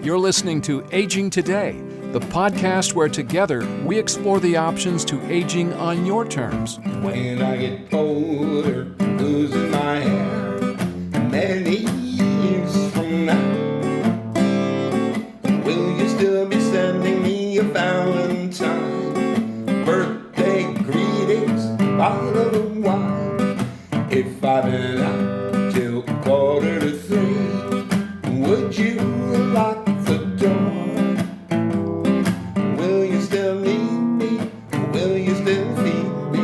You're listening to Aging Today, the podcast where together we explore the options to aging on your terms. When I get older, losing my hair, many years from now, will you still be sending me a Valentine? Birthday greetings, bottle of wine. If I've been out till 2:45, would you lock the door? Will you still need me? Will you still feed me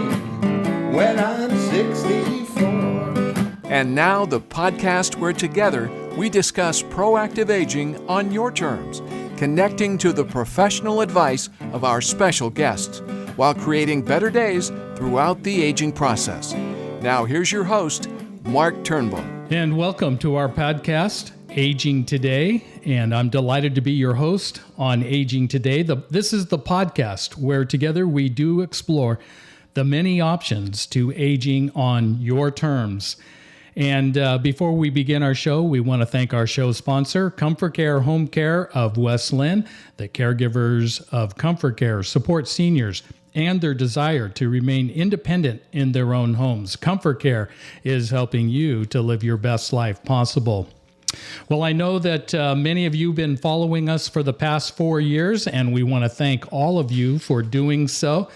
when I'm 64? And now the podcast where together we discuss proactive aging on your terms, connecting to the professional advice of our special guests, while creating better days throughout the aging process. Now here's your host, Mark Turnbull. And welcome to our podcast, Aging Today. And I'm delighted to be your host on Aging Today. This is the podcast where together we do explore the many options to aging on your terms. And before we begin our show, we want to thank our show sponsor, Comfort Care Home Care of West Lynn. The caregivers of Comfort Care support seniors and their desire to remain independent in their own homes. Comfort Care is helping you to live your best life possible. Well, I know that many of you have been following us for the past 4 years, and we want to thank all of you for doing so.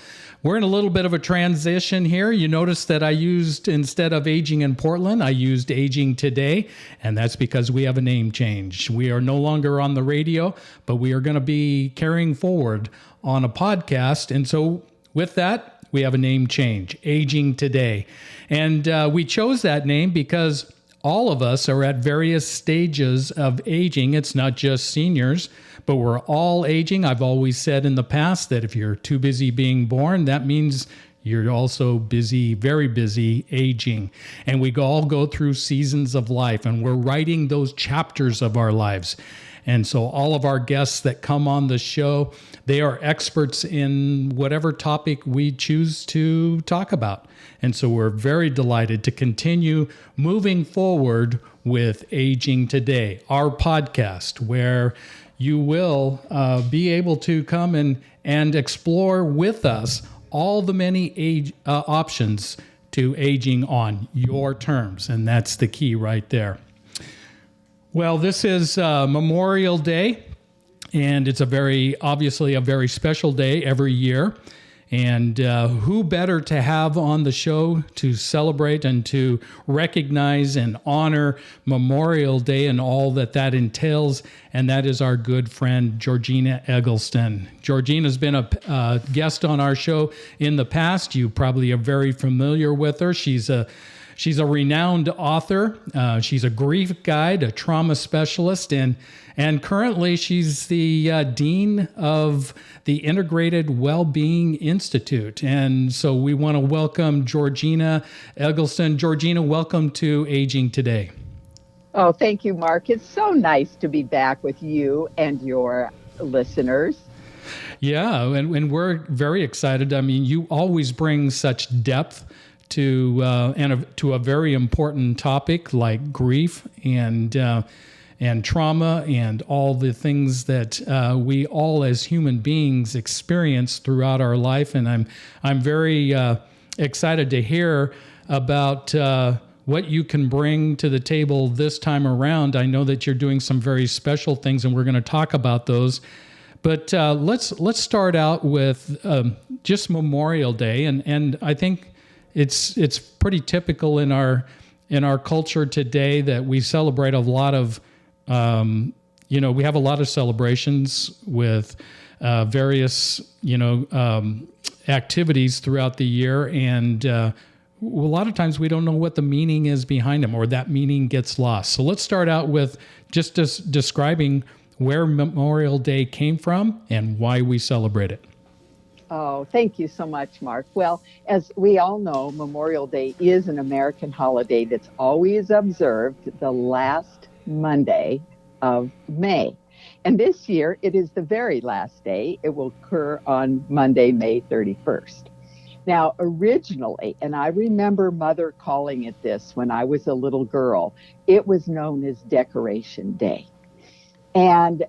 We're in a little bit of a transition here. You notice that I used, instead of Aging in Portland, I used Aging Today, and that's because we have a name change. We are no longer on the radio, but we are going to be carrying forward on a podcast. And so with that, we have a name change, Aging Today. And we chose that name because all of us are at various stages of aging. It's not just seniors, but we're all aging. I've always said in the past that if you're too busy being born, that means you're also busy, very busy aging. And we all go through seasons of life, and we're writing those chapters of our lives. And so all of our guests that come on the show, they are experts in whatever topic we choose to talk about. And so we're very delighted to continue moving forward with Aging Today, our podcast, where you will be able to come and explore with us all the many options to aging on your terms. And that's the key right there. Well, this is Memorial Day, and it's obviously a very special day every year. And who better to have on the show to celebrate and to recognize and honor Memorial Day and all that entails, and that is our good friend, Georgena Eggleston. Georgena's been a guest on our show in the past. You probably are very familiar with her. She's a renowned author. She's a grief guide, a trauma specialist, and currently she's the dean of the Integrated Wellbeing Institute. And so we want to welcome Georgena Eggleston. Georgena, welcome to Aging Today. Oh, thank you, Mark. It's so nice to be back with you and your listeners. Yeah, and we're very excited. I mean, you always bring such depth to a very important topic like grief and trauma and all the things that we all as human beings experience throughout our life. And I'm very excited to hear about what you can bring to the table this time around. I know that you're doing some very special things, and we're going to talk about those. But let's start out with just Memorial Day, and I think it's pretty typical in our culture today that we celebrate a lot of we have a lot of celebrations with various activities throughout the year, and a lot of times we don't know what the meaning is behind them, or that meaning gets lost. So let's start out with just describing where Memorial Day came from and why we celebrate it. Oh, thank you so much, Mark. Well, as we all know, Memorial Day is an American holiday that's always observed the last Monday of May. And this year, it is the very last day. It will occur on Monday, May 31st. Now, originally, and I remember Mother calling it this when I was a little girl, it was known as Decoration Day. And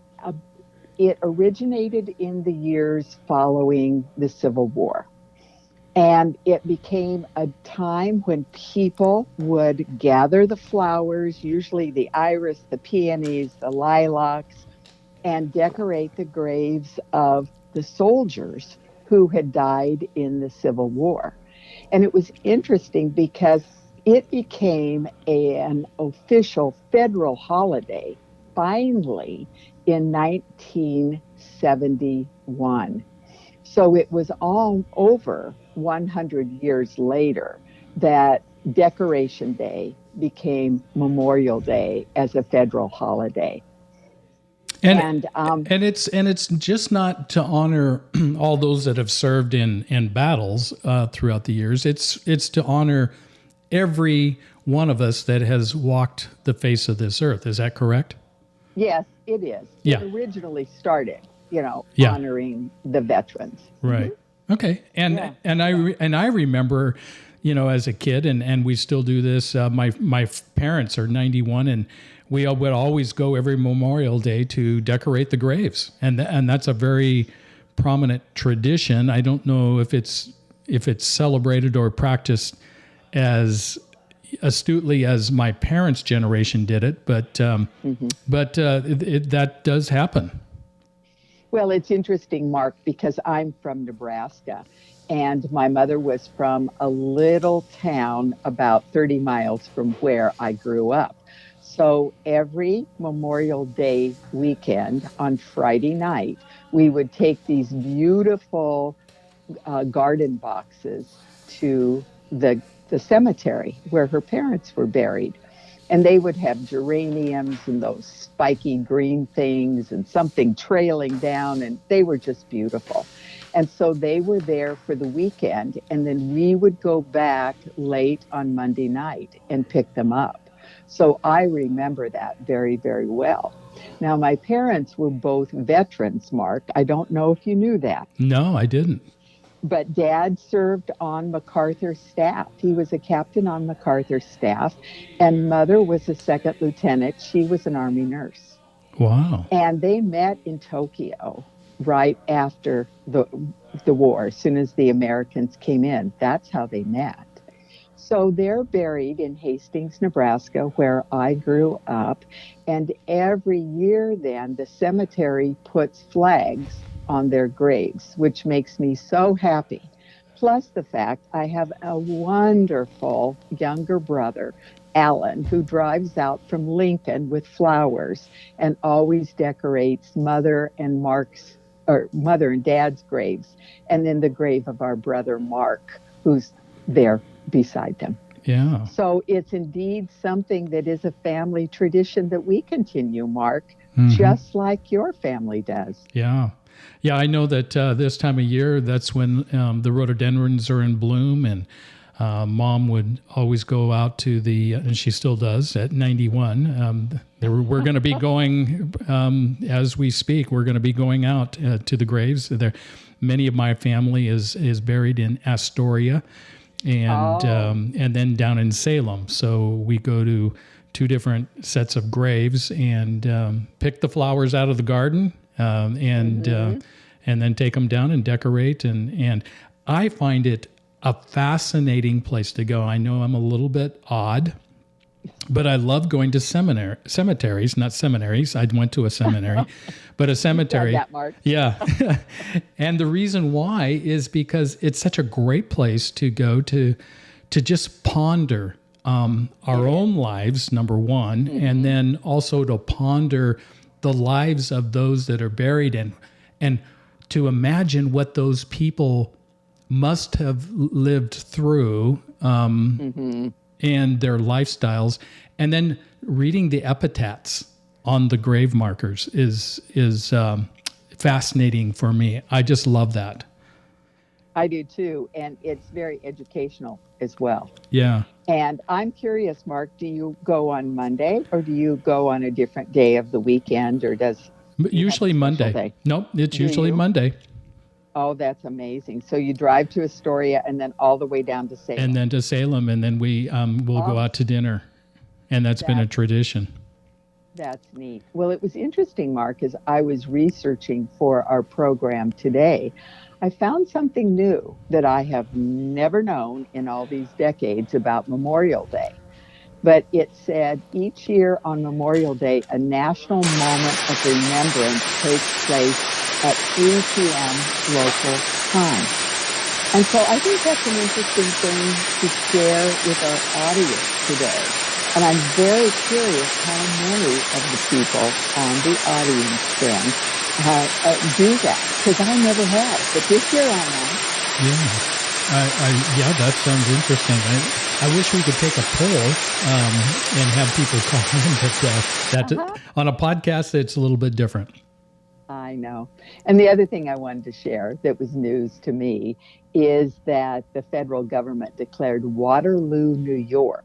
it originated in the years following the Civil War. And it became a time when people would gather the flowers, usually the iris, the peonies, the lilacs, and decorate the graves of the soldiers who had died in the Civil War. And it was interesting because it became an official federal holiday finally in 1971. So it was all over 100 years later that Decoration Day became Memorial Day as a federal holiday. And it's just not to honor all those that have served in battles throughout the years. It's to honor every one of us that has walked the face of this earth. Is that correct? Yes, it is. Yeah. It originally started, honoring the veterans. Right. Mm-hmm. Okay. And I remember, as a kid, and we still do this. My parents are 91, and we would always go every Memorial Day to decorate the graves, and that's a very prominent tradition. I don't know if it's celebrated or practiced as astutely as my parents' generation did it, but that does happen. Well, it's interesting, Mark, because I'm from Nebraska, and my mother was from a little town about 30 miles from where I grew up. So every Memorial Day weekend on Friday night, we would take these beautiful garden boxes to the cemetery where her parents were buried. And they would have geraniums and those spiky green things and something trailing down, and they were just beautiful. And so they were there for the weekend, and then we would go back late on Monday night and pick them up. So I remember that very, very well. Now, my parents were both veterans, Mark. I don't know if you knew that. No, I didn't. But Dad served on MacArthur's staff. He was a captain on MacArthur's staff, and Mother was a second lieutenant. She was an Army nurse. Wow. And they met in Tokyo right after the war, as soon as the Americans came in. That's how they met. So they're buried in Hastings, Nebraska, where I grew up. And every year then, the cemetery puts flags on their graves, which makes me so happy. Plus the fact I have a wonderful younger brother, Alan, who drives out from Lincoln with flowers and always decorates Mother and Dad's graves, and then the grave of our brother Mark, who's there beside them. Yeah. So it's indeed something that is a family tradition that we continue, Mark, just like your family does. Yeah. Yeah, I know that this time of year, that's when the rhododendrons are in bloom, and Mom would always go out to and she still does at 91. We're going to be going, as we speak, we're going to be going out to the graves. Many of my family is buried in Astoria, and then down in Salem. So we go to two different sets of graves and pick the flowers out of the garden. And then take them down and decorate. And I find it a fascinating place to go. I know I'm a little bit odd, but I love going to cemeteries, not seminaries. I went to a seminary, but a cemetery. You said that, Mark. Yeah. And the reason why is because it's such a great place to go to just ponder our own lives, number one, and then also to ponder the lives of those that are buried, and to imagine what those people must have lived through and their lifestyles, and then reading the epitaphs on the grave markers is fascinating for me. I just love that. I do too, and it's very educational as well. Yeah. And I'm curious, Mark, do you go on Monday, or do you go on a different day of the weekend, or usually Monday? Day? Nope, it's usually Monday. Oh, that's amazing. So you drive to Astoria and then all the way down to Salem. And then to Salem, and then we'll go out to dinner, and that's been a tradition. That's neat. Well, it was interesting, Mark, as I was researching for our program today. I found something new that I have never known in all these decades about Memorial Day. But it said each year on Memorial Day, a national moment of remembrance takes place at 3 p.m. local time. And so I think that's an interesting thing to share with our audience today. And I'm very curious how many of the people on the audience then do that, because I never have. But this year I am. Yeah. Yeah, that sounds interesting. I wish we could take a poll and have people call in, but on a podcast, it's a little bit different. I know. And the other thing I wanted to share that was news to me is that the federal government declared Waterloo, New York,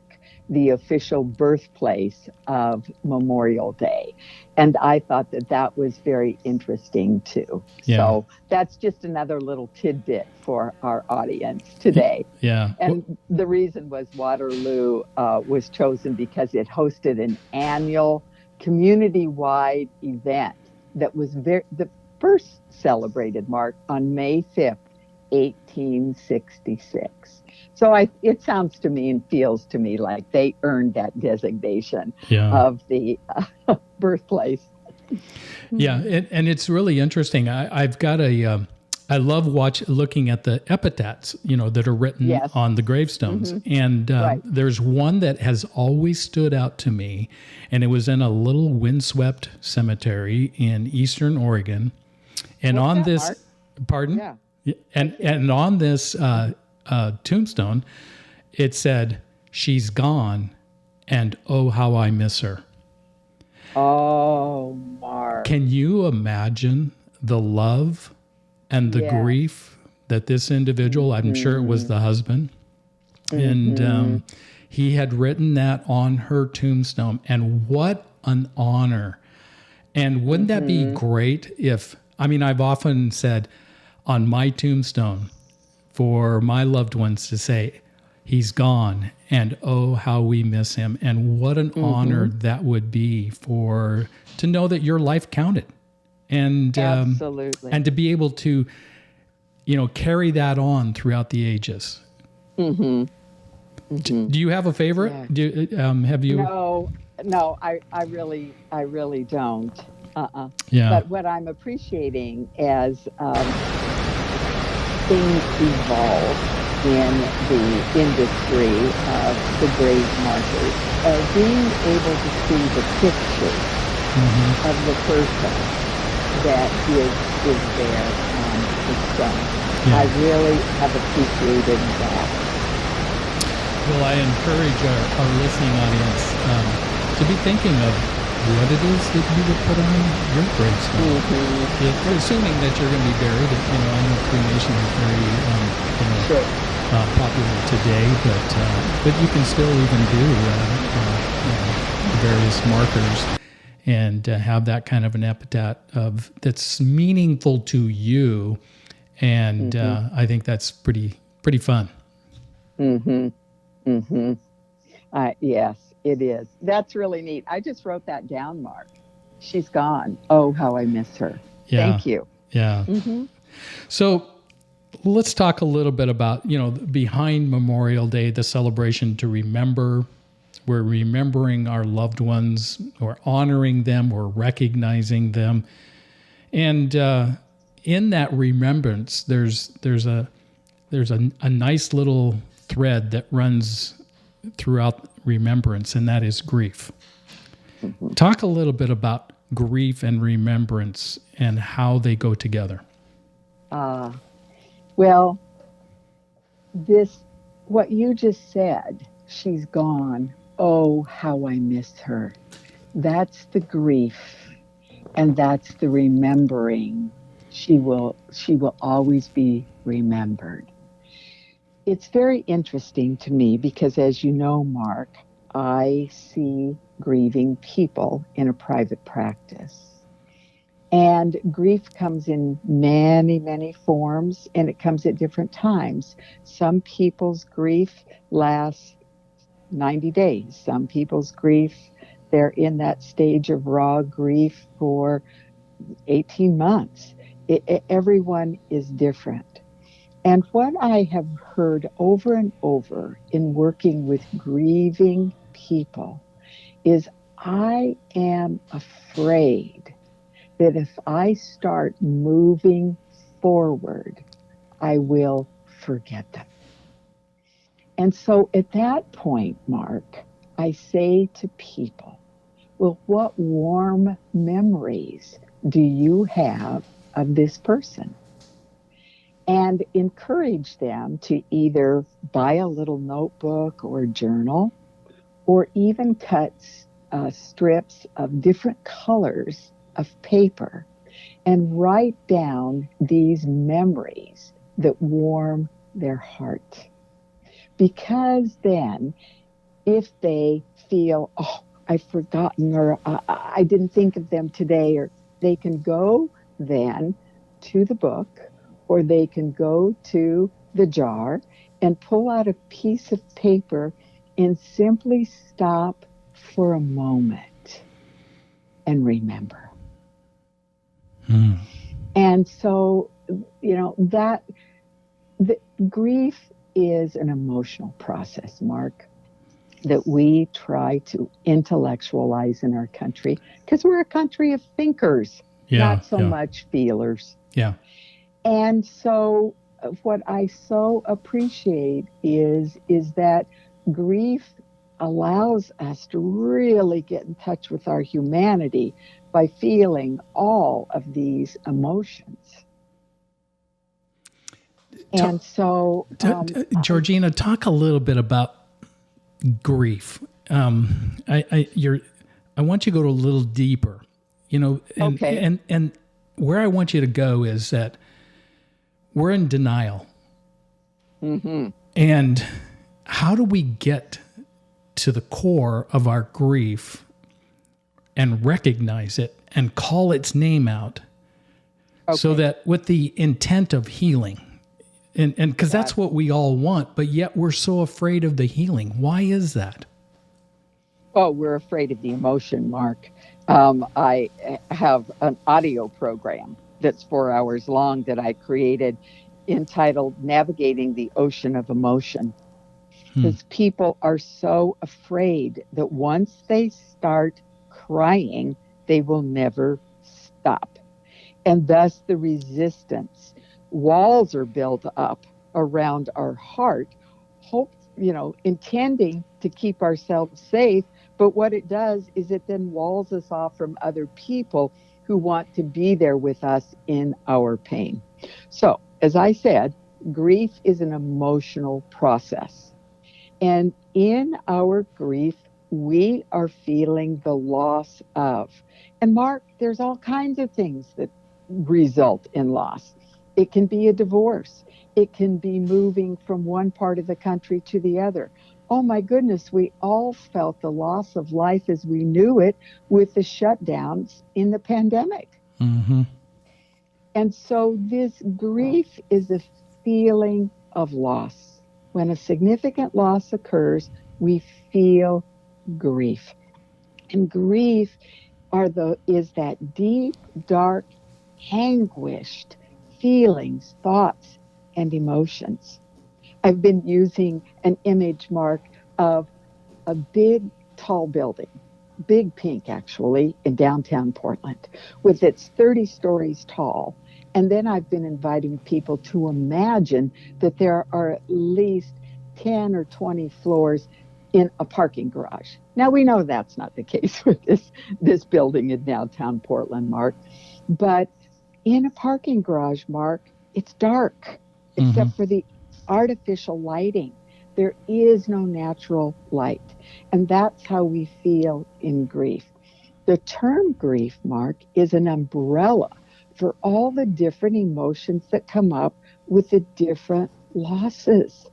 the official birthplace of Memorial Day. And I thought that that was very interesting too. Yeah. So that's just another little tidbit for our audience today. Yeah. And the reason was Waterloo was chosen because it hosted an annual community-wide event that was the first celebrated, Mark, on May 5th, 1866. So it sounds to me and feels to me like they earned that designation of the birthplace. Yeah, and it's really interesting. I've got I love looking at the epitaphs, that are written on the gravestones. Mm-hmm. And there's one that has always stood out to me, and it was in a little windswept cemetery in Eastern Oregon. And What's on that, this, Mark? pardon? Yeah. And on this tombstone, it said, "She's gone, and oh, how I miss her." Oh, Mark. Can you imagine the love and the grief that this individual, I'm sure it was the husband, and he had written that on her tombstone. And what an honor. And wouldn't that be great if, I've often said on my tombstone for my loved ones to say, "He's gone, and oh, how we miss him." And what an honor that would be to know that your life counted. And absolutely. And to be able to, carry that on throughout the ages. Do you have a favorite? Yeah. Have you? No, I really don't. Yeah. But what I'm appreciating as things evolve in the industry of the grave markers, being able to see the picture of the person that is there on the stone. Yeah. I really have appreciated that. Well, I encourage our listening audience to be thinking of what it is that you would put on your gravestone. Assuming that you're going to be buried. I know cremation is very popular today, but you can still even do various markers and have that kind of an epitaph that's meaningful to you. And I think that's pretty fun. Yes, it is. That's really neat. I just wrote that down, Mark. She's gone. Oh, how I miss her. Yeah. Thank you. Yeah. So let's talk a little bit about, behind Memorial Day, the celebration to remember. We're remembering our loved ones, or honoring them, or recognizing them. And in that remembrance, there's a nice little thread that runs throughout remembrance, and that is grief. Talk a little bit about grief and remembrance and how they go together. Well, what you just said, she's gone. Oh, how I miss her. That's the grief, and that's the remembering. She will always be remembered. It's very interesting to me because, as you know, Mark, I see grieving people in a private practice. And grief comes in many, many forms, and it comes at different times. Some people's grief lasts 90 days. Some people's grief they're in that stage of raw grief for 18 months. Everyone is different. And what I have heard over and over in working with grieving people is I am afraid that if I start moving forward, I will forget them. And so at that point, Mark, I say to people, well, what warm memories do you have of this person? And encourage them to either buy a little notebook or journal, or even cut strips of different colors of paper and write down these memories that warm their heart. Because then, if they feel, oh, I've forgotten, or I didn't think of them today, or they can go then to the book, or they can go to the jar and pull out a piece of paper and simply stop for a moment and remember. And so, that the grief is an emotional process, Mark, that we try to intellectualize in our country because we're a country of thinkers, not so much feelers. Yeah. And so what I so appreciate is that grief allows us to really get in touch with our humanity by feeling all of these emotions. And so, Georgena, talk a little bit about grief. I want you to go a little deeper, okay. And where I want you to go is that we're in denial. Mm-hmm. And how do we get to the core of our grief and recognize it and call its name out so that with the intent of healing, and because that's what we all want, but yet we're so afraid of the healing. Why is that? Oh, we're afraid of the emotion, Mark. I have an audio program that's 4 hours long that I created entitled Navigating the Ocean of Emotion. Because people are so afraid that once they start crying, they will never stop. And thus the resistance. Walls are built up around our heart, intending to keep ourselves safe. But what it does is it then walls us off from other people who want to be there with us in our pain. So, as I said, grief is an emotional process. And in our grief, we are feeling the loss of. And Mark, there's all kinds of things that result in loss. It can be a divorce. It can be moving from one part of the country to the other. Oh my goodness, we all felt the loss of life as we knew it with the shutdowns in the pandemic. Mm-hmm. And so this grief is a feeling of loss. When a significant loss occurs, we feel grief. And grief is that deep, dark, anguished feelings, thoughts, and emotions. I've been using an image, Mark, of a big, tall building, big pink actually, in downtown Portland, with its 30 stories tall. And then I've been inviting people to imagine that there are at least 10 or 20 floors in a parking garage. Now, we know that's not the case with this building in downtown Portland, Mark. But in a parking garage, Mark, it's dark, except for the artificial lighting. There is no natural light. And that's how we feel in grief. The term grief, Mark, is an umbrella for all the different emotions that come up with the different losses.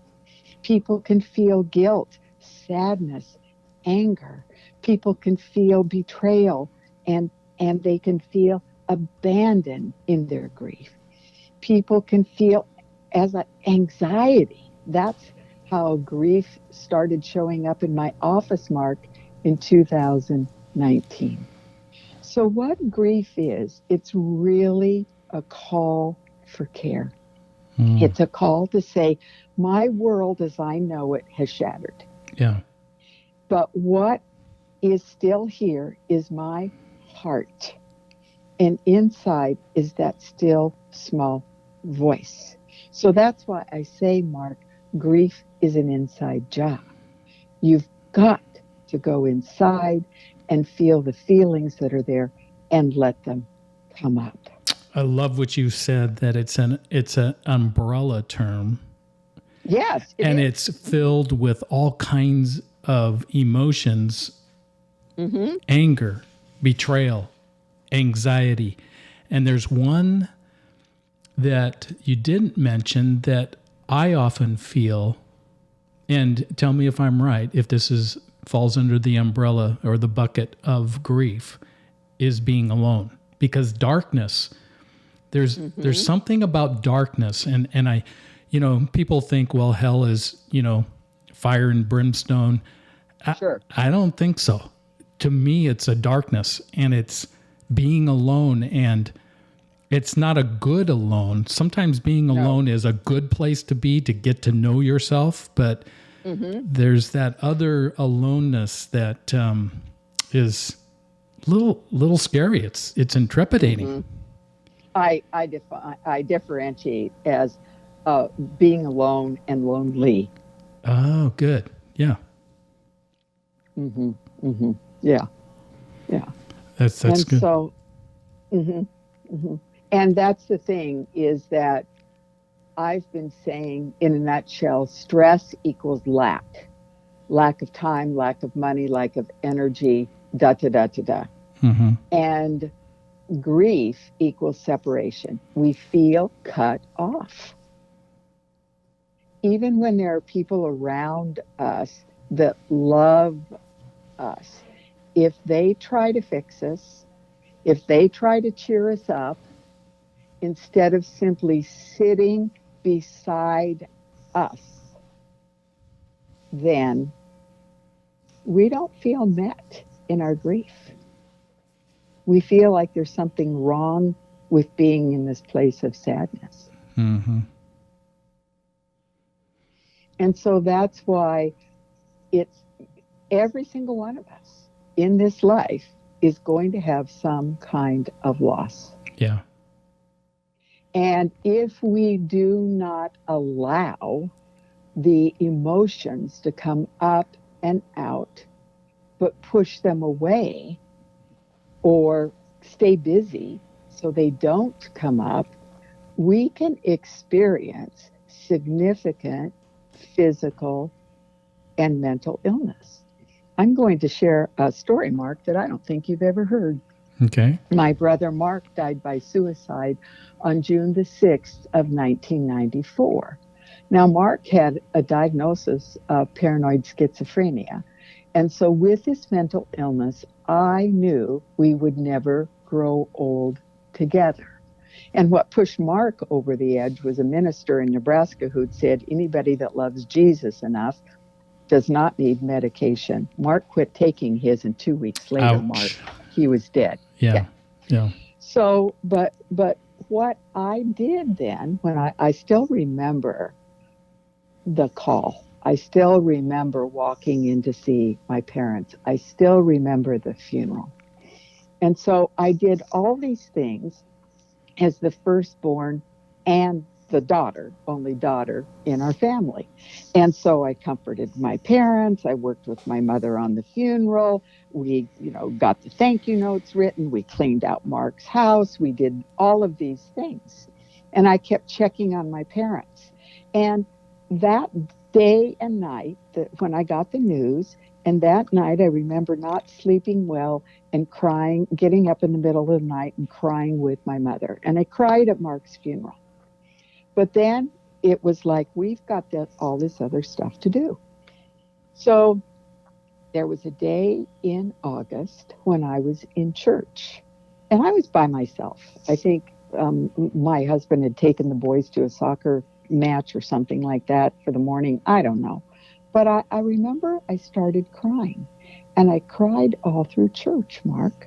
People can feel guilt, sadness, anger. People can feel betrayal, and they can feel abandoned in their grief. People can feel anxiety. That's how grief started showing up in my office, Mark, in 2009. 19. So what grief is, it's really a call for care. It's a call to say, my world as I know it has shattered. Yeah. But what is still here is my heart. And inside is that still small voice. So that's why I say, Mark, grief is an inside job. You've got to go inside and feel the feelings that are there and let them come up. I love what you said, that it's an umbrella term. Yes. And it's filled with all kinds of emotions, anger, betrayal, anxiety. And there's one that you didn't mention that I often feel, and tell me if I'm right, if this falls under the umbrella or the bucket of grief, is being alone. Because darkness, there's something about darkness, and I, people think, well, hell is, fire and brimstone. Sure. I don't think so. To me, it's a darkness, and it's being alone, and it's not a good alone. Sometimes being alone is a good place to be, to get to know yourself, but there's that other aloneness that is a little scary. It's intrepidating. I differentiate as being alone and lonely. Oh, good. Yeah. Yeah. That's and good. So, and that's the thing, is that I've been saying in a nutshell, stress equals lack of time, lack of money, lack of energy, And grief equals separation. We feel cut off. Even when there are people around us that love us, if they try to fix us, if they try to cheer us up, instead of simply sitting beside us, then we don't feel met in our grief. We feel like there's something wrong with being in this place of sadness. And so that's why it's every single one of us in this life is going to have some kind of loss. Yeah. And if we do not allow the emotions to come up and out, but push them away or stay busy so they don't come up, we can experience significant physical and mental illness. I'm going to share a story, Mark, that I don't think you've ever heard. Okay. My brother Mark died by suicide on June the 6th of 1994. Now, Mark had a diagnosis of paranoid schizophrenia. And so with this mental illness, I knew we would never grow old together. And what pushed Mark over the edge was a minister in Nebraska who'd said, anybody that loves Jesus enough does not need medication. Mark quit taking his, and 2 weeks later, Ouch. Mark, he was dead. Yeah. So, but what I did then, when I still remember the call. I still remember walking in to see my parents. I still remember the funeral. And so I did all these things as the firstborn and the only daughter in our family. And so I comforted my parents. I worked with my mother on the funeral. We, got the thank you notes written. We cleaned out Mark's house. We did all of these things. And I kept checking on my parents. And that day and night, when I got the news, and that night I remember not sleeping well and crying, getting up in the middle of the night and crying with my mother. And I cried at Mark's funeral. But then it was like, we've got all this other stuff to do. So there was a day in August when I was in church, and I was by myself. I think my husband had taken the boys to a soccer match or something like that for the morning. I don't know. But I remember I started crying. And I cried all through church, Mark.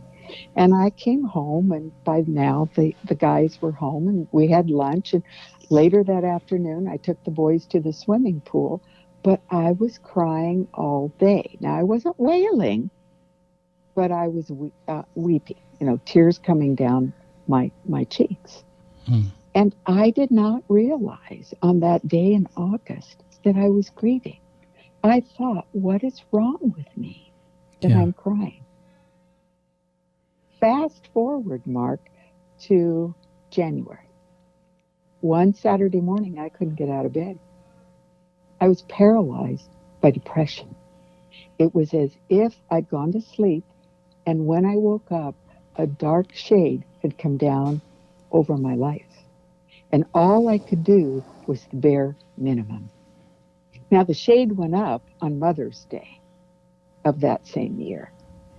And I came home, and by now the guys were home, and we had lunch. And later that afternoon, I took the boys to the swimming pool, but I was crying all day. Now, I wasn't wailing, but I was weeping, tears coming down my cheeks. And I did not realize on that day in August that I was grieving. I thought, what is wrong with me that I'm crying? Fast forward, Mark, to January. One Saturday morning, I couldn't get out of bed. I was paralyzed by depression. It was as if I'd gone to sleep, and when I woke up, a dark shade had come down over my life. And all I could do was the bare minimum. Now, the shade went up on Mother's Day of that same year.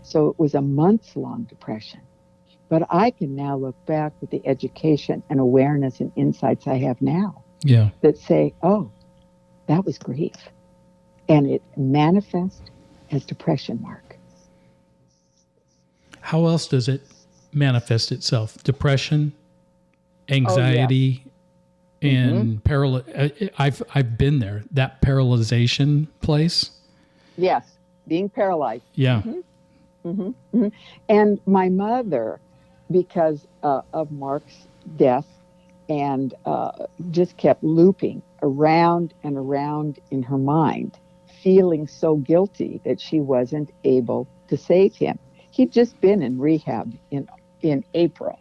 So it was a months-long depression. But I can now look back with the education and awareness and insights I have now that say, oh, that was grief. And it manifests as depression, Mark. How else does it manifest itself? Depression, anxiety, and I've been there, that paralyzation place. Yes, being paralyzed. Yeah. And my mother, because of Mark's death, and just kept looping around and around in her mind, feeling so guilty that she wasn't able to save him. He'd just been in rehab in April.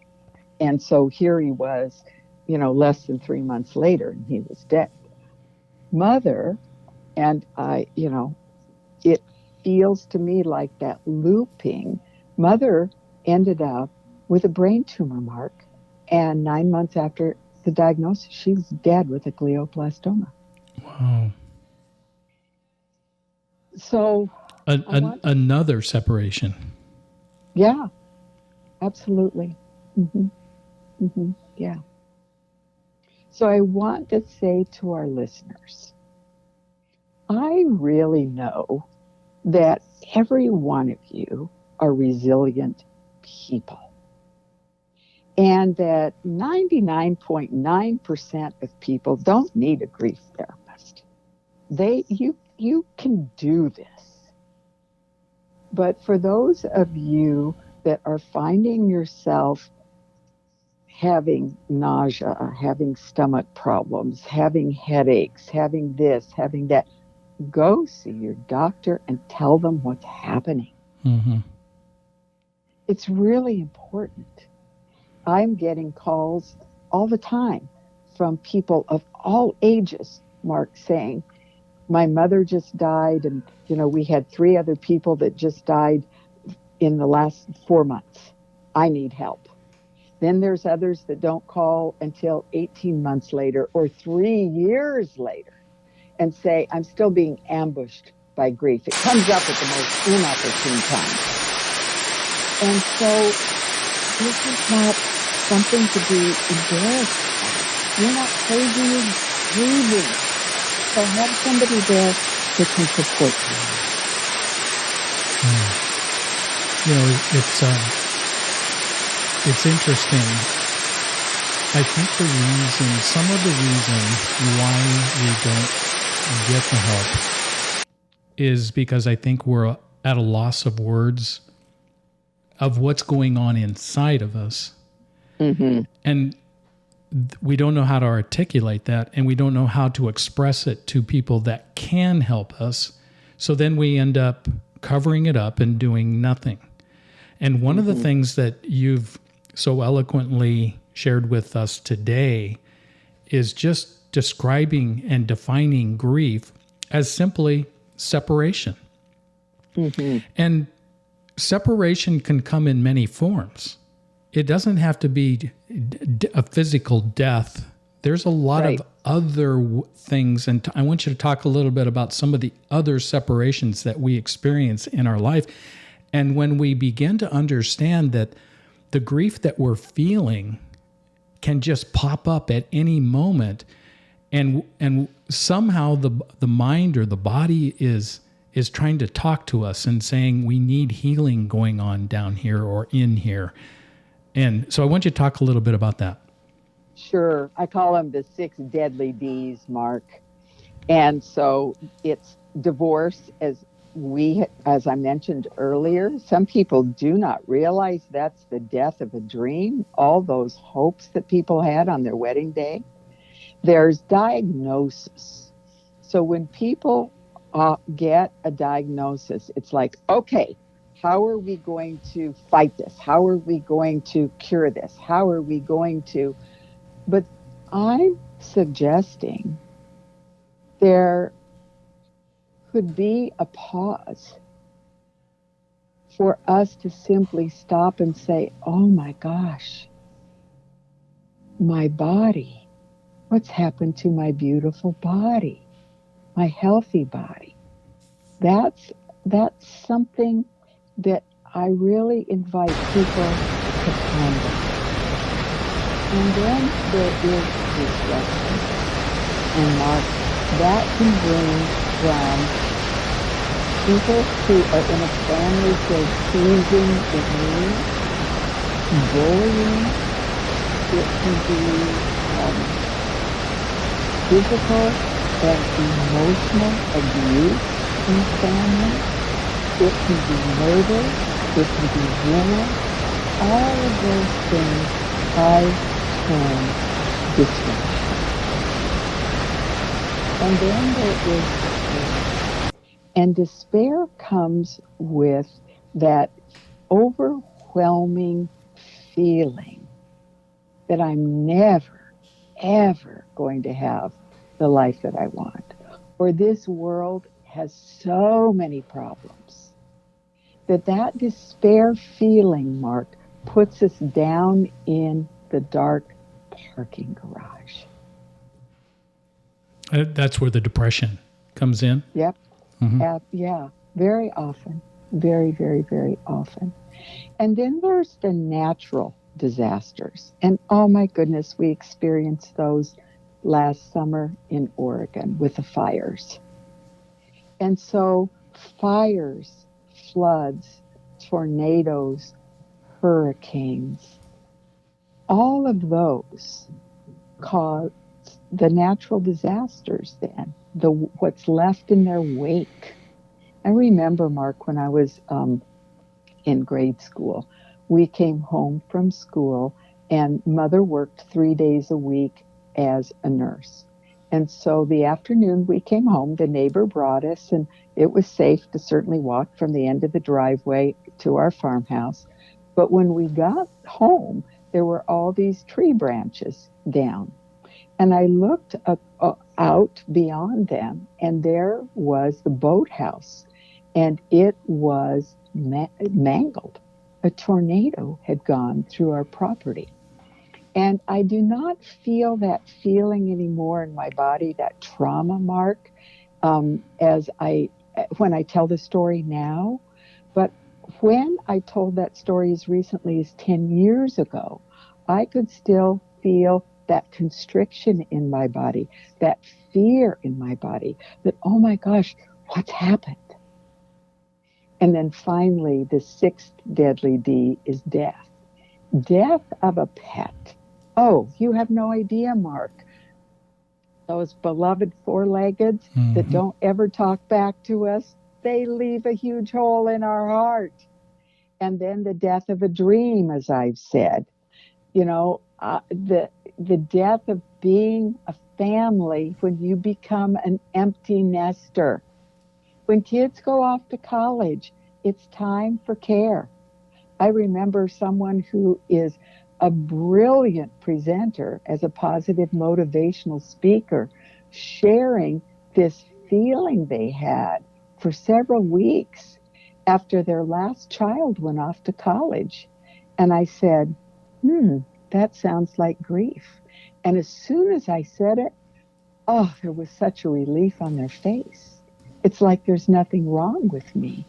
And so here he was, less than 3 months later, and he was dead. Mother, and I, it feels to me like that looping. Mother ended up with a brain tumor, Mark, and 9 months after the diagnosis, she was dead with a glioblastoma. Wow. So another separation. Yeah, absolutely. Yeah. So I want to say to our listeners, I really know that every one of you are resilient people. And that 99.9% of people don't need a grief therapist. You can do this. But for those of you that are finding yourself having nausea, having stomach problems, having headaches, having this, having that, go see your doctor and tell them what's happening. It's really important. I'm getting calls all the time from people of all ages, Mark, saying, my mother just died, and, we had 3 other people that just died in the last 4 months. I need help. Then there's others that don't call until 18 months later or 3 years later and say, I'm still being ambushed by grief. It comes up at the most inopportune time. And so this is not something to be embarrassed by. You're not crazy, you're grieving. So have somebody there that can support you. It's interesting. I think some of the reason why we don't get the help is because I think we're at a loss of words of what's going on inside of us. And we don't know how to articulate that, and we don't know how to express it to people that can help us. So then we end up covering it up and doing nothing. And one of the things that you've so eloquently shared with us today is just describing and defining grief as simply separation. And separation can come in many forms. It doesn't have to be a physical death. There's a lot of other things, and I want you to talk a little bit about some of the other separations that we experience in our life. And when we begin to understand that the grief that we're feeling can just pop up at any moment, and somehow the mind or the body is is trying to talk to us and saying we need healing going on down here or in here. And so I want you to talk a little bit about that. Sure. I call them the 6 deadly Ds, Mark. And so it's divorce, as I mentioned earlier. Some people do not realize that's the death of a dream, all those hopes that people had on their wedding day. There's diagnosis. So when people get a diagnosis, it's like, okay, how are we going to fight this? How are we going to cure this? How are we going to... But I'm suggesting there could be a pause for us to simply stop and say, oh my gosh, my body, what's happened to my beautiful body, my healthy body? That's something that I really invite people to ponder. And then there is discussion. And Mark, that can range from people who are in a family filled teasing with me, bullying. It can be physical and emotional abuse in the family. It can be murder. It can be war. All of those things I term dysfunction. And then there is despair. And despair comes with that overwhelming feeling that I'm never, ever going to have the life that I want. Or this world has so many problems. That despair feeling, Mark, puts us down in the dark parking garage. That's where the depression comes in? Yep. Mm-hmm. Yeah, very often. Very, very, very often. And then there's the natural disasters. And oh my goodness, we experienced those last summer in Oregon with the fires. And so fires, floods, tornadoes, hurricanes, all of those cause the natural disasters then, what's left in their wake. I remember, Mark, when I was in grade school, we came home from school and Mother worked 3 days a week as a nurse. And so the afternoon we came home, the neighbor brought us, and it was safe to certainly walk from the end of the driveway to our farmhouse. But when we got home, there were all these tree branches down. And I looked out beyond them, and there was the boathouse, and it was mangled. A tornado had gone through our property. And I do not feel that feeling anymore in my body, that trauma, Mark, when I tell the story now. But when I told that story as recently as 10 years ago, I could still feel that constriction in my body, that fear in my body, that, oh my gosh, what's happened? And then finally, the 6th deadly D is death. Death of a pet. Oh, you have no idea, Mark. Those beloved four-leggeds that don't ever talk back to us, they leave a huge hole in our heart. And then the death of a dream, as I've said. You know, the death of being a family when you become an empty nester. When kids go off to college, it's time for care. I remember someone who is a brilliant presenter as a positive motivational speaker sharing this feeling they had for several weeks after their last child went off to college. And I said, that sounds like grief. And as soon as I said it, oh, there was such a relief on their face. It's like there's nothing wrong with me.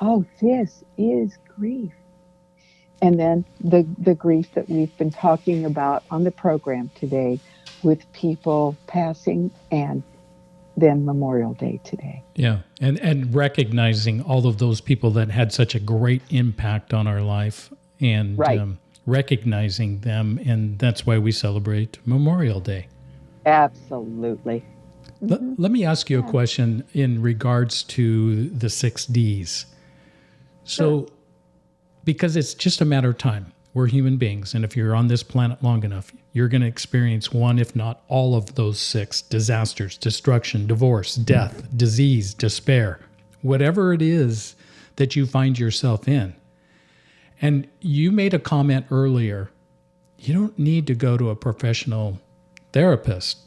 Oh, this is grief. And then the grief that we've been talking about on the program today with people passing and than Memorial Day today. Yeah. And recognizing all of those people that had such a great impact on our life and Right. Recognizing them. And that's why we celebrate Memorial Day. Absolutely. Let me ask you a question in regards to the 6 Ds. So, because it's just a matter of time. We're human beings. And if you're on this planet long enough, you're going to experience one, if not all of those 6 disasters, destruction, divorce, death, disease, despair, whatever it is that you find yourself in. And you made a comment earlier, you don't need to go to a professional therapist.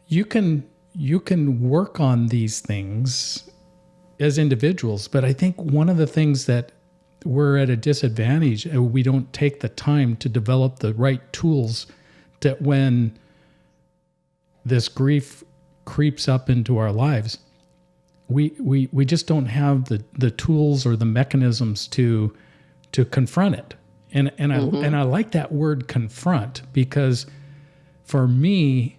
You can work on these things as individuals, but I think one of the things that we're at a disadvantage, we don't take the time to develop the right tools that when this grief creeps up into our lives, we just don't have the tools or the mechanisms to confront it. And I like that word confront, because for me,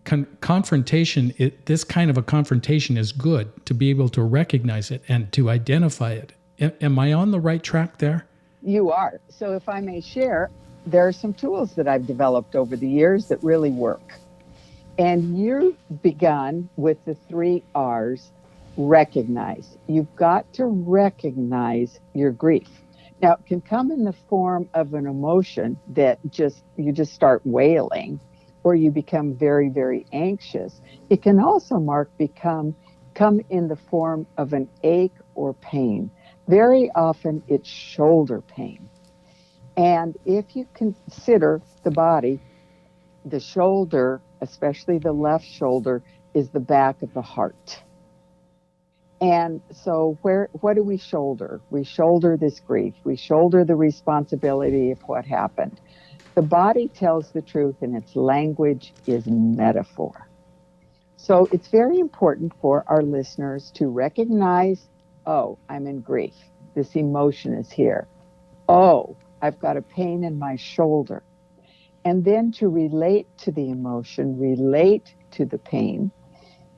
confrontation, this kind of a confrontation is good, to be able to recognize it and to identify it. Am I on the right track there? You are. So if I may share, there are some tools that I've developed over the years that really work. And you've begun with the 3 R's, recognize. You've got to recognize your grief. Now, it can come in the form of an emotion that you just start wailing, or you become very, very anxious. It can also, Mark, come in the form of an ache or pain. Very often it's shoulder pain. And if you consider the body, the shoulder, especially the left shoulder, is the back of the heart. And so what do we shoulder? We shoulder this grief. We shoulder the responsibility of what happened. The body tells the truth, and its language is metaphor. So it's very important for our listeners to recognize, oh, I'm in grief. This emotion is here. Oh, I've got a pain in my shoulder. And then to relate to the emotion, relate to the pain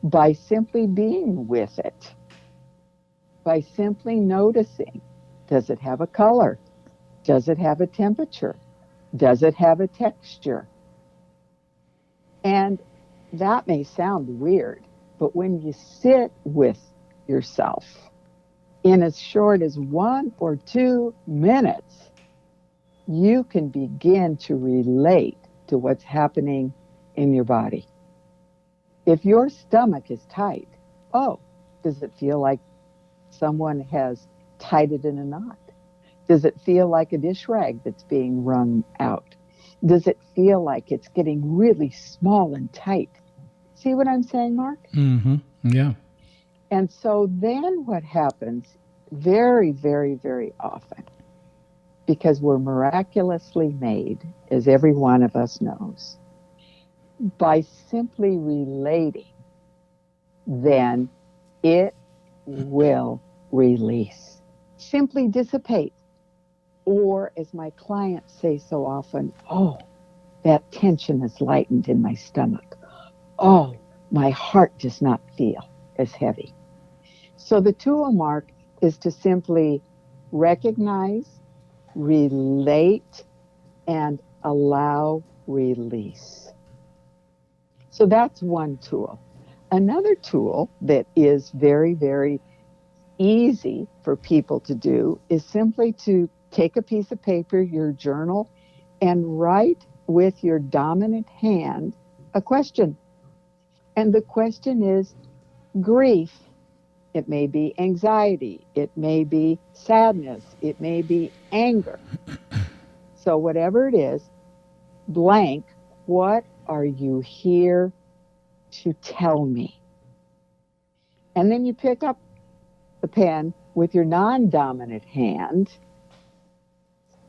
by simply being with it, by simply noticing, does it have a color? Does it have a temperature? Does it have a texture? And that may sound weird, but when you sit with yourself in as short as 1 or 2 minutes, you can begin to relate to what's happening in your body. If your stomach is tight, oh, does it feel like someone has tied it in a knot? Does it feel like a dish rag that's being wrung out? Does it feel like it's getting really small and tight? See what I'm saying, Mark? Mm-hmm. Yeah. And so then what happens very, very, very often, because we're miraculously made, as every one of us knows, by simply relating, then it will release. Simply dissipate. Or, as my clients say so often, oh, that tension is lightened in my stomach. Oh, my heart does not feel as heavy. So the tool, Mark, is to simply recognize, relate, and allow release. So that's one tool. Another tool that is very, very easy for people to do is simply to take a piece of paper, your journal, and write with your dominant hand a question. And the question is grief. It may be anxiety. It may be sadness. It may be anger. So whatever it is, blank, what are you here to tell me? And then you pick up the pen with your non-dominant hand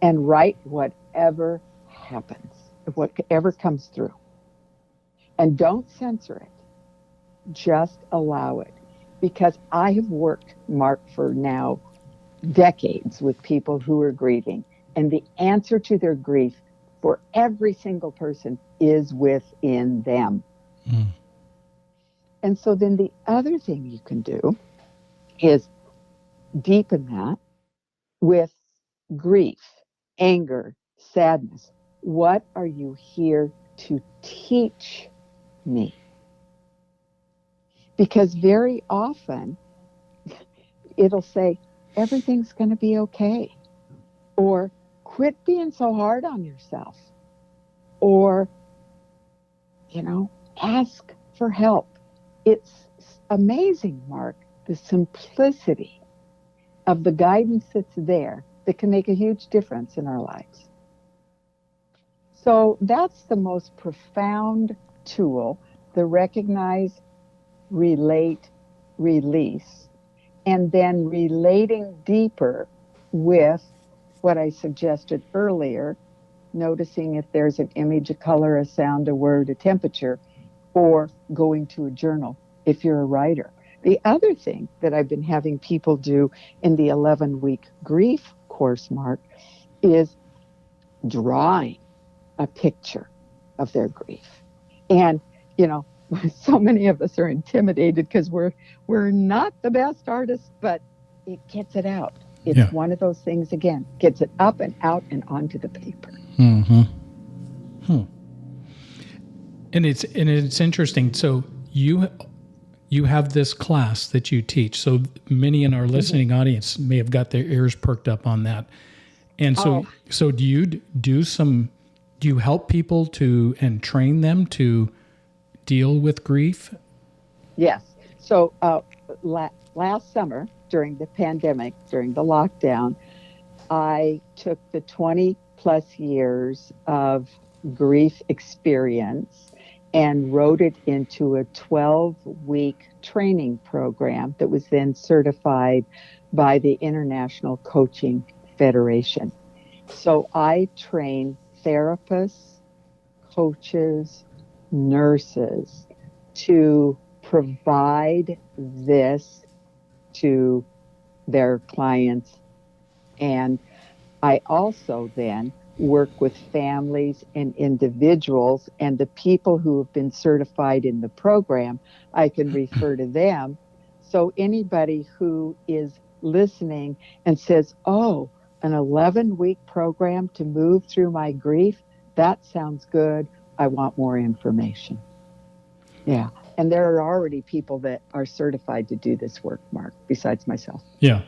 and write whatever happens, whatever comes through. And don't censor it. Just allow it. Because I have worked, Mark, for now decades with people who are grieving. And the answer to their grief for every single person is within them. And so then the other thing you can do is deepen that with grief, anger, sadness. What are you here to teach me? Because very often it'll say, everything's going to be okay. Or quit being so hard on yourself. Or, ask for help. It's amazing, Mark, the simplicity of the guidance that's there that can make a huge difference in our lives. So that's the most profound tool, the recognize, relate, release, and then relating deeper with what I suggested earlier, noticing if there's an image, a color, a sound, a word, a temperature, or going to a journal if you're a writer. The other thing that I've been having people do in the 11-week grief course, Mark, is drawing a picture of their grief. And, so many of us are intimidated because we're not the best artists, but it gets it out. It's one of those things, again, gets it up and out and onto the paper. Mm-hmm. And it's interesting. So you have this class that you teach. So many in our listening audience may have got their ears perked up on that. And so do you help people and train them to deal with grief? Yes. So last summer, during the pandemic, during the lockdown, I took the 20 plus years of grief experience and wrote it into a 12-week training program that was then certified by the International Coaching Federation. So I train therapists, coaches, nurses to provide this to their clients. And I also then work with families and individuals, and the people who have been certified in the program, I can refer to them. So anybody who is listening and says, oh, an 11-week program to move through my grief, that sounds good. I want more information. Yeah. And there are already people that are certified to do this work, Mark, besides myself. Yeah.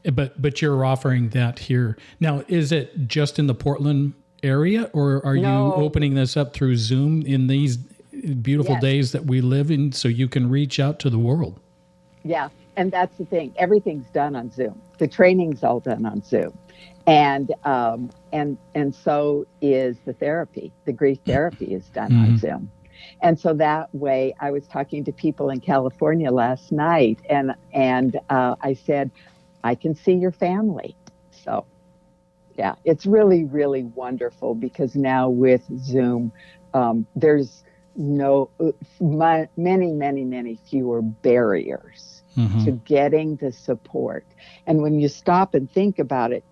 But you're offering that here. Now, is it just in the Portland area, or are you opening this up through Zoom in these beautiful days that we live in so you can reach out to the world? Yeah. And that's the thing. Everything's done on Zoom. The training's all done on Zoom. And so is the therapy. The grief therapy is done on Zoom. And so that way, I was talking to people in California last night, and I said, I can see your family. So, yeah, it's really, really wonderful because now with Zoom, there's many fewer barriers to getting the support. And when you stop and think about it,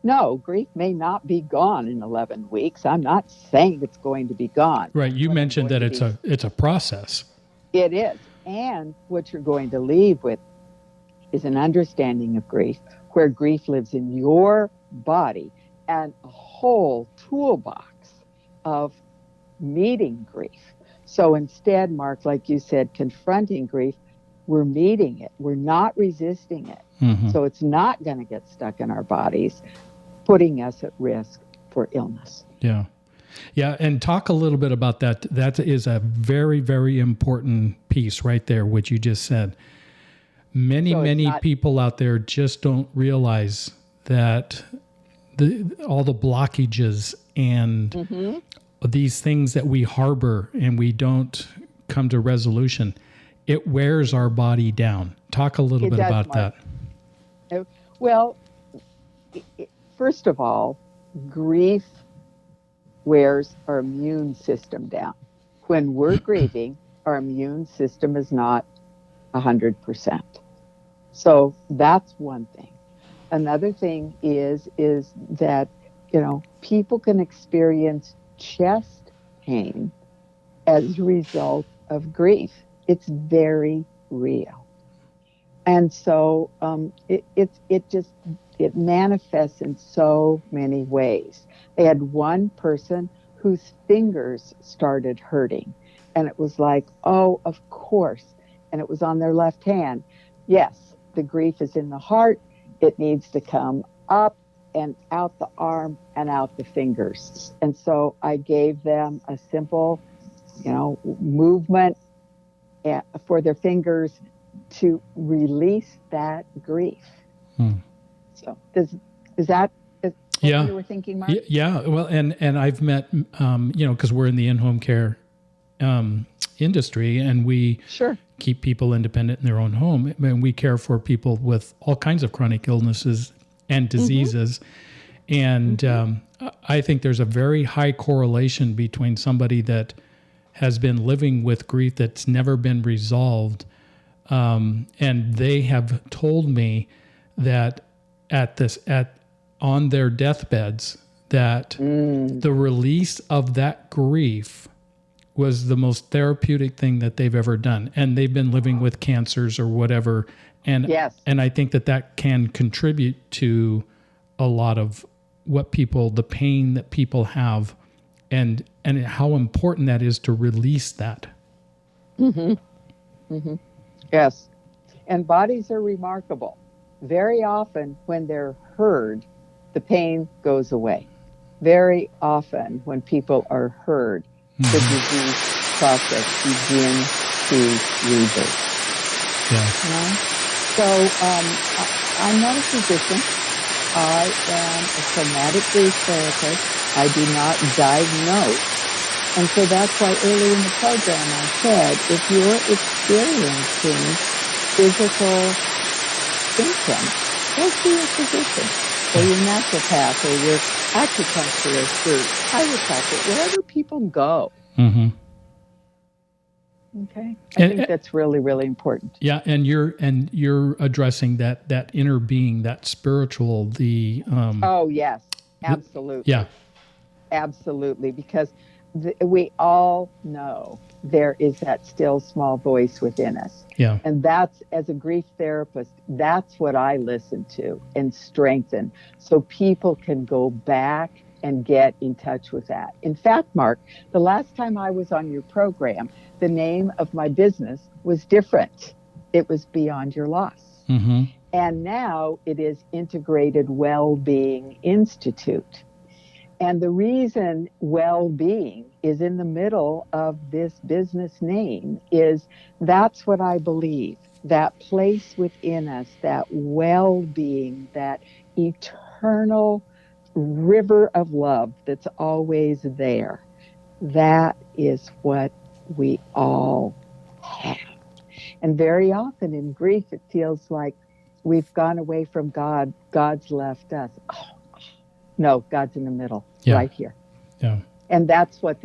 no, grief may not be gone in 11 weeks. I'm not saying it's going to be gone. Right. You mentioned that it's a process. It is. And what you're going to leave with is an understanding of grief, where grief lives in your body, and a whole toolbox of meeting grief. So instead, Mark, like you said, confronting grief, we're meeting it. We're not resisting it. So it's not going to get stuck in our bodies, putting us at risk for illness. Yeah. Yeah. And talk a little bit about that. That is a very, very important piece right there, what you just said. Many people out there just don't realize that all the blockages and these things that we harbor and we don't come to resolution, it wears our body down. Talk a little bit about Mark. That. Well, first of all, grief wears our immune system down. When we're grieving, our immune system is not 100%. So that's one thing. Another thing is that, people can experience chest pain as a result of grief. It's very real. And so it manifests in so many ways. They had one person whose fingers started hurting. And it was like, oh, of course. And it was on their left hand. Yes, the grief is in the heart. It needs to come up and out the arm and out the fingers. And so I gave them a simple, movement for their fingers to release that grief. So is that what you were thinking, Mark? Yeah. Well, and I've met, because we're in the in-home care industry, and we keep people independent in their own home, and we care for people with all kinds of chronic illnesses and diseases. And I think there's a very high correlation between somebody that has been living with grief that's never been resolved, and they have told me that on their deathbeds that the release of that grief was the most therapeutic thing that they've ever done. And they've been living with cancers or whatever. And I think that can contribute to a lot of the pain that people have, and how important that is to release that. Yes. And bodies are remarkable. Very often when they're heard, the pain goes away. Very often when people are heard, the disease process begins to reboot. So I'm not a physician. I am a somatic grief therapist. I do not diagnose. And so that's why early in the program I said, if you're experiencing physical symptoms, go see your physician or your naturopath or your acupuncturist or chiropractor, wherever people go. Okay. I think that's really, really important. Yeah, and you're addressing that inner being, that spiritual, the oh yes, absolutely. Yeah. Absolutely, because we all know there is that still small voice within us. Yeah. And that's, as a grief therapist, that's what I listen to and strengthen so people can go back and get in touch with that. In fact, Mark, the last time I was on your program, the name of my business was different. It was Beyond Your Loss. And now it is Integrated Wellbeing Institute. And the reason well-being is in the middle of this business name is that's what I believe, that place within us, that well-being, that eternal river of love that's always there. That is what we all have. And very often in grief, it feels like we've gone away from God. God's left us. Oh, no, God's in the middle, right here. Yeah. And that's what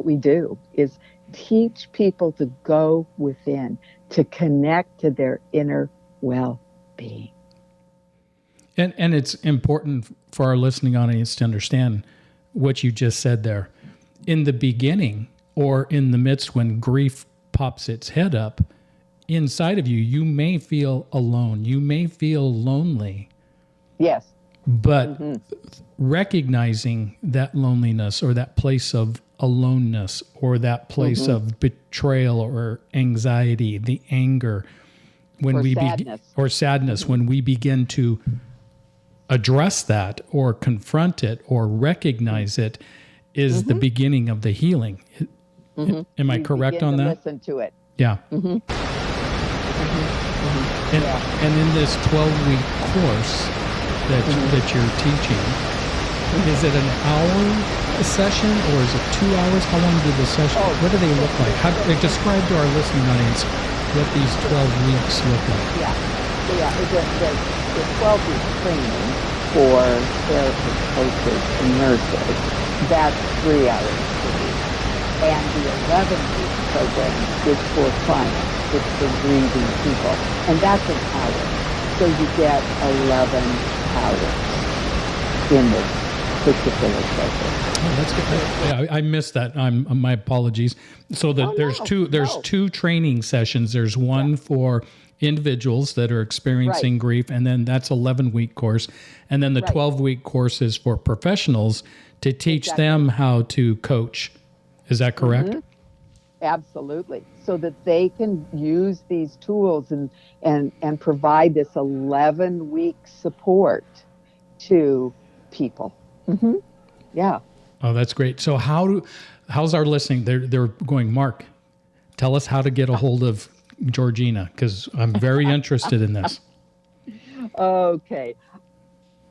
we do, is teach people to go within, to connect to their inner well-being. And it's important for our listening audience to understand what you just said there. In the beginning, or in the midst when grief pops its head up, inside of you, you may feel alone. You may feel lonely. Yes. But recognizing that loneliness or that place of aloneness or that place of betrayal or anxiety, the anger, or sadness, when we begin to address that or confront it or recognize it, is the beginning of the healing. Am I correct on that? Listen to it. Yeah. And in this 12-week course that you're teaching, is it an hour a session or is it 2 hours? How long do the session? What do they look like? Describe to our listening audience what these 12 weeks look like. The 12-week training for therapists, coaches, and nurses, that's 3 hours per week. And the 11-week program is for clients. It's for grieving people. And that's an hour. So you get 11 hours in this particular focus. Oh, that's good. Yeah, I missed that. My apologies. So there's two training sessions. There's one for individuals that are experiencing grief, and then that's 11-week course, and then the 12-week course is for professionals to teach them how to coach. Is that correct? Mm-hmm. Absolutely. So that they can use these tools and provide this 11-week support to people. Mm-hmm. Yeah. Oh, that's great. So how's our listening? They're going, Mark, tell us how to get a hold of Georgena, because I'm very interested in this. Okay.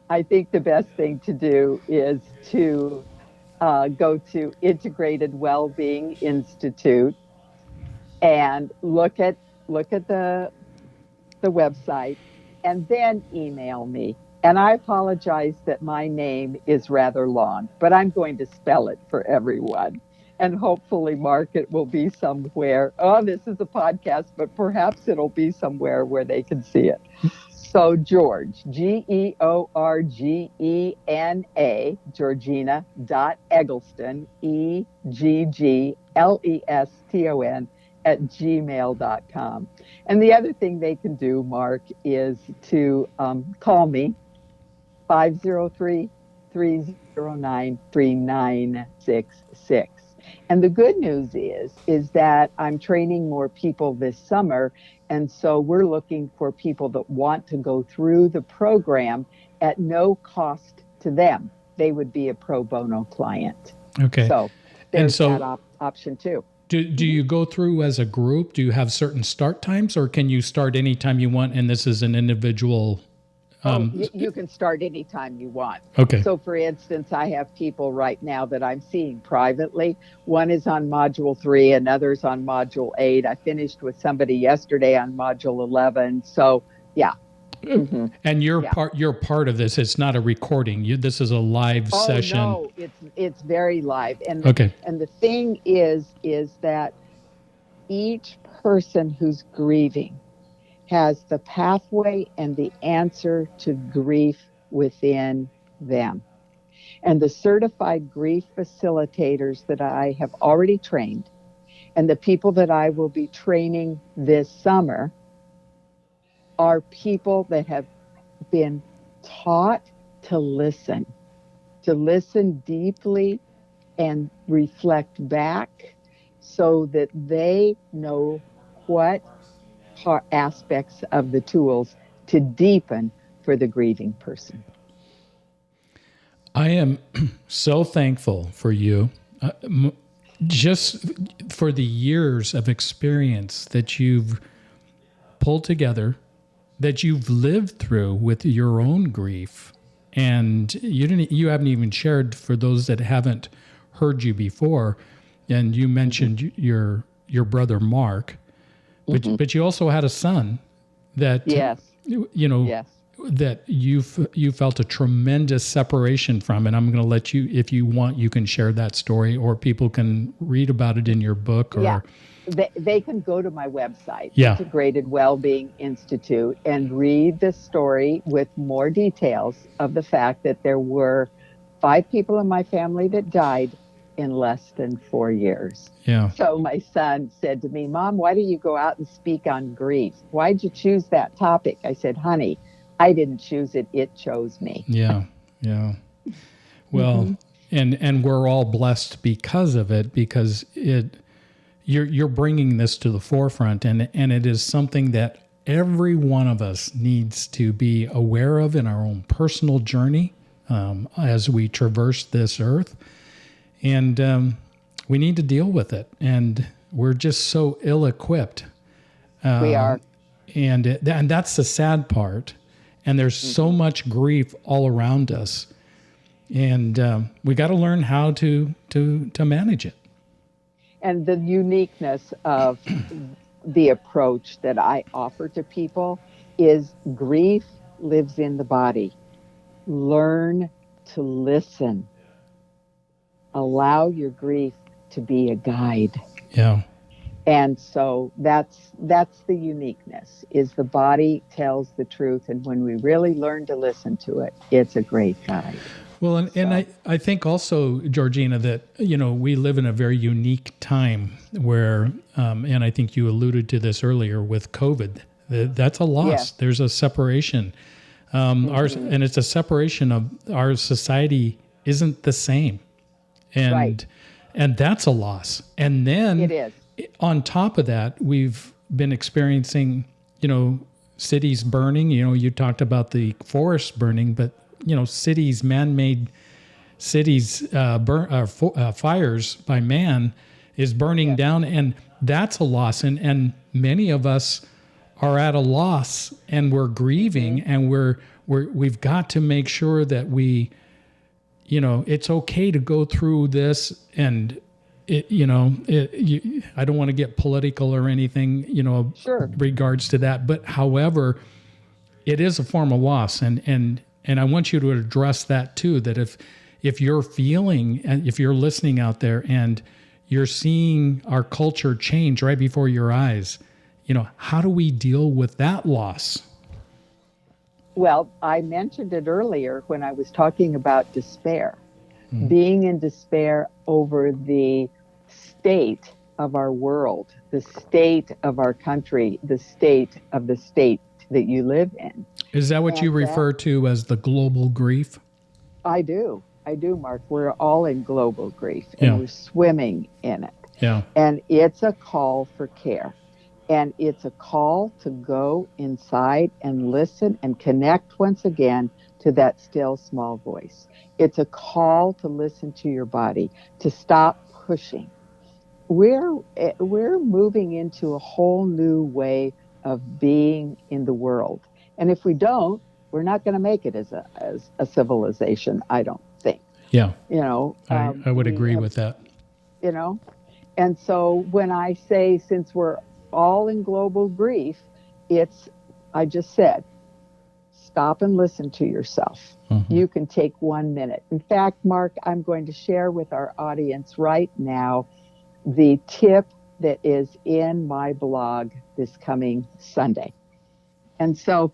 I think the best thing to do is to go to Integrated Wellbeing Institute and look at the website, and then email me. And I apologize that my name is rather long, but I'm going to spell it for everyone. And hopefully, Mark, it will be somewhere. Oh, this is a podcast, but perhaps it'll be somewhere where they can see it. So George, Georgena, Georgena.Eggleston, Eggleston @gmail.com. And the other thing they can do, Mark, is to call me, 503-309-3966. And the good news is that I'm training more people this summer. And so we're looking for people that want to go through the program at no cost to them. They would be a pro bono client. Okay. So there's that option too. Do you go through as a group? Do you have certain start times, or can you start anytime you want, and this is an individual? You can start anytime you want. Okay. So, for instance, I have people right now that I'm seeing privately. One is on Module 3, another's on Module 8. I finished with somebody yesterday on Module 11. So, yeah. Mm-hmm. And you're part of this. It's not a recording. This is a live session. No, it's very live. And okay. And the thing is that each person who's grieving has the pathway and the answer to grief within them. And the certified grief facilitators that I have already trained, and the people that I will be training this summer, are people that have been taught to listen deeply and reflect back so that they know what aspects of the tools to deepen for the grieving person. I am so thankful for you, just for the years of experience that you've pulled together, that you've lived through with your own grief. And you haven't even shared, for those that haven't heard you before, and you mentioned your brother Mark, but you also had a son that yes. that you felt a tremendous separation from. And I'm going to let you, if you want, you can share that story, or people can read about it in your book. Or they can go to my website, Integrated Wellbeing Institute, and read the story with more details of the fact that there were 5 people in my family that died in less than 4 years. Yeah. So my son said to me, Mom, why do you go out and speak on grief? Why'd you choose that topic? I said, honey, I didn't choose it. It chose me. Yeah. Yeah. Well, and we're all blessed because of it, because you're bringing this to the forefront, and it is something that every one of us needs to be aware of in our own personal journey as we traverse this earth. And we need to deal with it. And we're just so ill-equipped. We are. And that's the sad part. And there's so much grief all around us. And we got to learn how to manage it. And the uniqueness of the approach that I offer to people is grief lives in the body. Learn to listen. Allow your grief to be a guide. Yeah. And so that's the uniqueness, is the body tells the truth. And when we really learn to listen to it, it's a great guide. Well, and I think also, Georgena, that, we live in a very unique time where, and I think you alluded to this earlier with COVID, that's a loss. Yes. There's a separation. And it's a separation of our society isn't the same. And, Right. and that's a loss. And then It is. on top of that, we've been experiencing, cities burning. You talked about the forests burning, but cities, man-made cities, fires by man is burning down, and that's a loss. And many of us are at a loss, and we're grieving, and we've got to make sure that we, it's okay to go through this, and I don't want to get political or anything, Sure. regards to that, but however, it is a form of loss, and I want you to address that too, that if you're feeling, and if you're listening out there and you're seeing our culture change right before your eyes, how do we deal with that loss? Well, I mentioned it earlier when I was talking about despair, being in despair over the state of our world, the state of our country, the state of the state that you live in. Is that what you refer to as the global grief? I do, Mark. We're all in global grief, and we're swimming in it. Yeah. And it's a call for care. And it's a call to go inside and listen and connect once again to that still small voice. It's a call to listen to your body, to stop pushing. We're moving into a whole new way of being in the world. And if we don't, we're not going to make it as a civilization, I don't think. Yeah. I would agree with that. And so when I say, since we're all in global grief, I just said, stop and listen to yourself. Mm-hmm. You can take 1 minute. In fact, Mark, I'm going to share with our audience right now the tip that is in my blog this coming Sunday. And so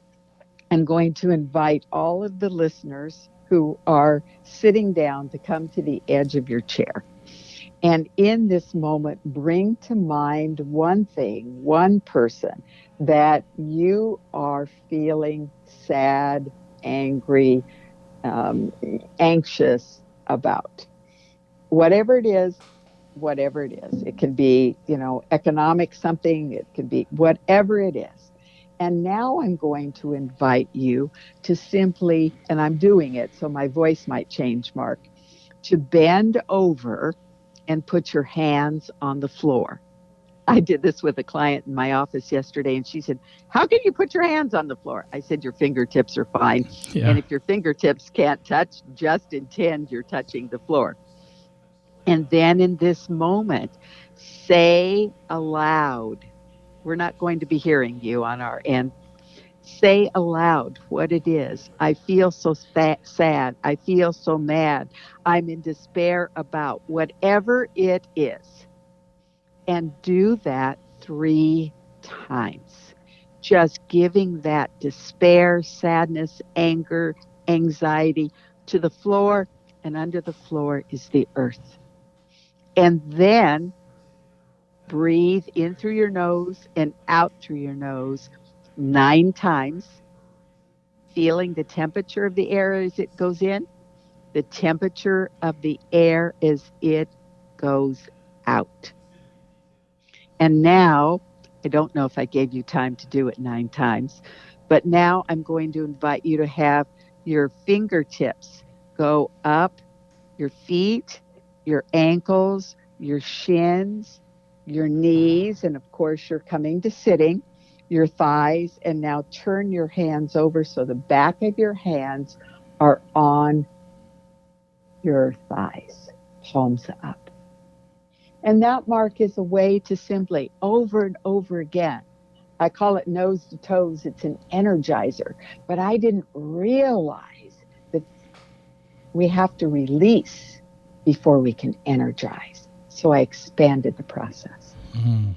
I'm going to invite all of the listeners who are sitting down to come to the edge of your chair. And in this moment, bring to mind one thing, one person that you are feeling sad, angry, anxious about. Whatever it is. It can be, economic something. It could be whatever it is. And now I'm going to invite you to simply, and I'm doing it, so my voice might change, Mark, to bend over and put your hands on the floor. I did this with a client in my office yesterday, and she said, "How can you put your hands on the floor?" I said, "Your fingertips are fine." Yeah. And if your fingertips can't touch, just intend you're touching the floor. And then in this moment, say aloud, we're not going to be hearing you on our end. Say aloud what it is. I feel so sad. I feel so mad. I'm in despair about whatever it is. And do that 3 times. Just giving that despair, sadness, anger, anxiety to the floor, and under the floor is the earth. And then breathe in through your nose and out through your nose 9 times, feeling the temperature of the air as it goes in, the temperature of the air as it goes out. And now, I don't know if I gave you time to do it 9 times, but now I'm going to invite you to have your fingertips go up your feet, your ankles, your shins, your knees, and of course you're coming to sitting, your thighs, and now turn your hands over so the back of your hands are on your thighs, palms up. And that, Mark, is a way to simply, over and over again, I call it nose to toes, it's an energizer, but I didn't realize that we have to release before we can energize. So I expanded the process. Mm.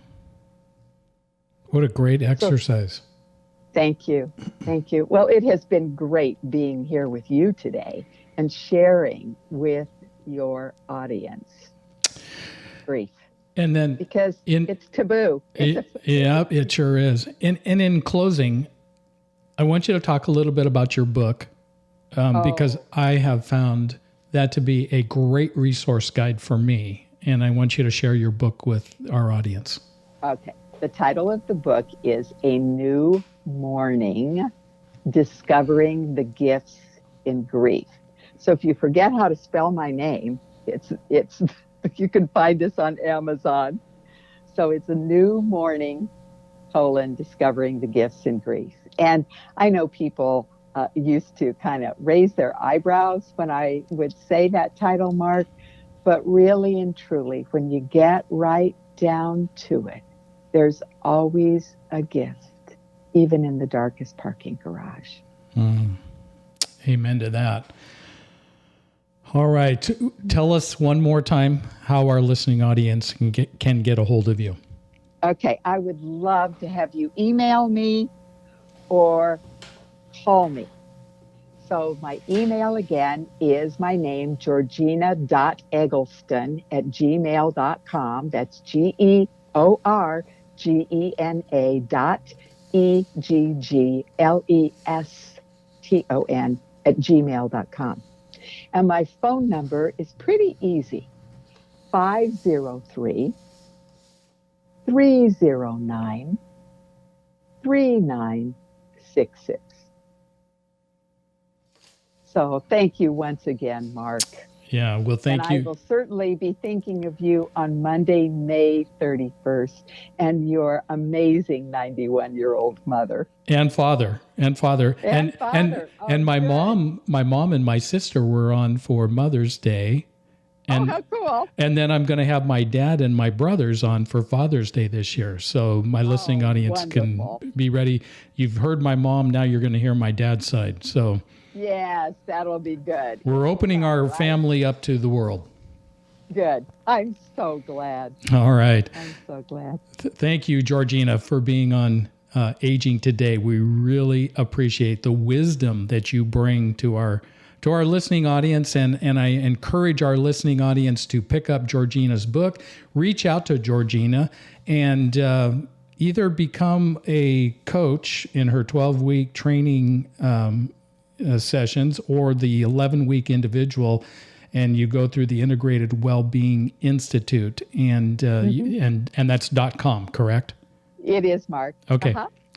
What a great exercise. Thank you. Thank you. Well, it has been great being here with you today. and sharing with your audience grief. And then Because it's taboo. Yeah, it sure is. And in closing, I want you to talk a little bit about your book, because I have found that to be a great resource guide for me. And I want you to share your book with our audience. Okay. The title of the book is A New Morning, Discovering the Gifts in Grief. So if you forget how to spell my name, it's you can find this on Amazon. So it's A New Morning, Discovering the Gifts in Grief. And I know people used to kind of raise their eyebrows when I would say that title, Mark, but really and truly, when you get right down to it, there's always a gift, even in the darkest parking garage. Amen to that. All right. Tell us one more time how our listening audience can get a hold of you. Okay. I would love to have you email me or call me. So my email again is my name, Georgena.Eggleston @gmail.com. That's GeorgEggleston @gmail.com. And my phone number is pretty easy, 503-309-3966. So thank you once again, Mark. Yeah, well, thank you. I will certainly be thinking of you on Monday, May 31st, and your amazing 91-year-old mother. And father. And my good. mom and my sister were on for Mother's Day. And, how cool. And then I'm going to have my dad and my brothers on for Father's Day this year. So my listening audience wonderful. can be ready. You've heard my mom, now you're going to hear my dad's side. So yes, that'll be good. we're opening our family up to the world. Good. I'm so glad. All right. I'm so glad. Thank you, Georgena, for being on Aging Today. We really appreciate the wisdom that you bring to our listening audience, and I encourage our listening audience to pick up Georgena's book, reach out to Georgena, and either become a coach in her 12-week training sessions or the 11-week individual, and you go through the Integrated Wellbeing Institute, and that's .com, correct? It is, Mark. Okay.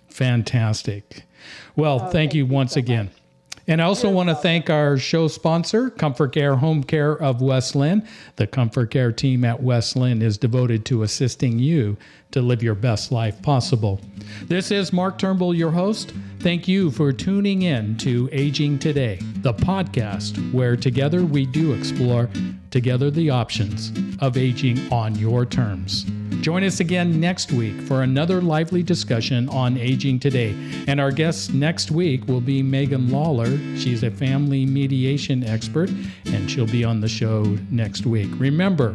Fantastic. Well, thank you once again. Much. And I also want to thank our show sponsor, Comfort Care Home Care of West Lynn. The Comfort Care team at West Lynn is devoted to assisting you to live your best life possible. This is Mark Turnbull, your host. Thank you for tuning in to Aging Today, the podcast where together we do explore together the options of aging on your terms. Join us again next week for another lively discussion on Aging Today. And our guest next week will be Megan Lawler. She's a family mediation expert, and she'll be on the show next week. Remember,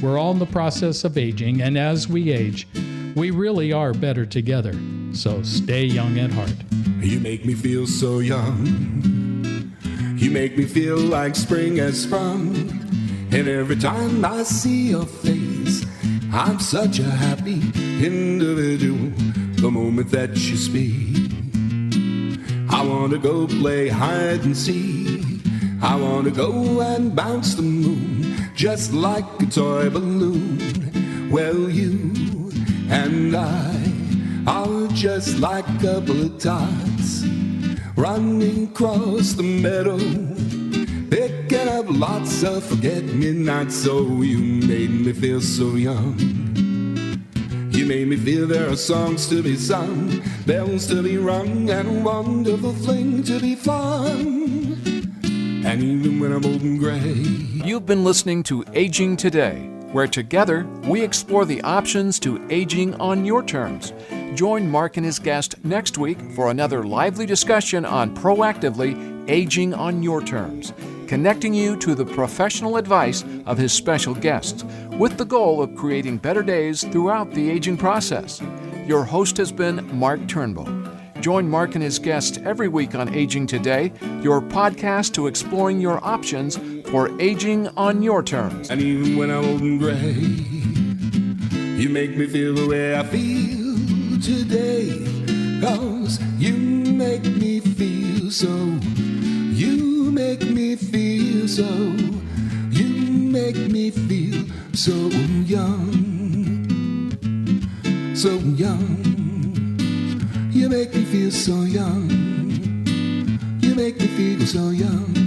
we're all in the process of aging, and as we age, we really are better together. So stay young at heart. You make me feel so young. You make me feel like spring has sprung. And every time I see your face, I'm such a happy individual. The moment that you speak, I want to go play hide and seek. I want to go and bounce the moon just like a toy balloon. Well, you and I are just like a couple of tots running across the meadow, picking up lots of forget-me-nots. So you made me feel so young. You made me feel there are songs to be sung, bells to be rung, and a wonderful fling to be fun. And even when I'm old and gray. You've been listening to Aging Today, where together we explore the options to aging on your terms. Join Mark and his guest next week for another lively discussion on proactively aging on your terms, connecting you to the professional advice of his special guests, with the goal of creating better days throughout the aging process. Your host has been Mark Turnbull. Join Mark and his guests every week on Aging Today, your podcast to exploring your options for aging on your terms. And even when I'm old and gray, you make me feel the way I feel today. 'Cause you make me feel so. You make me feel so. You make me feel so young. So young. You make me feel so young. You make me feel so young.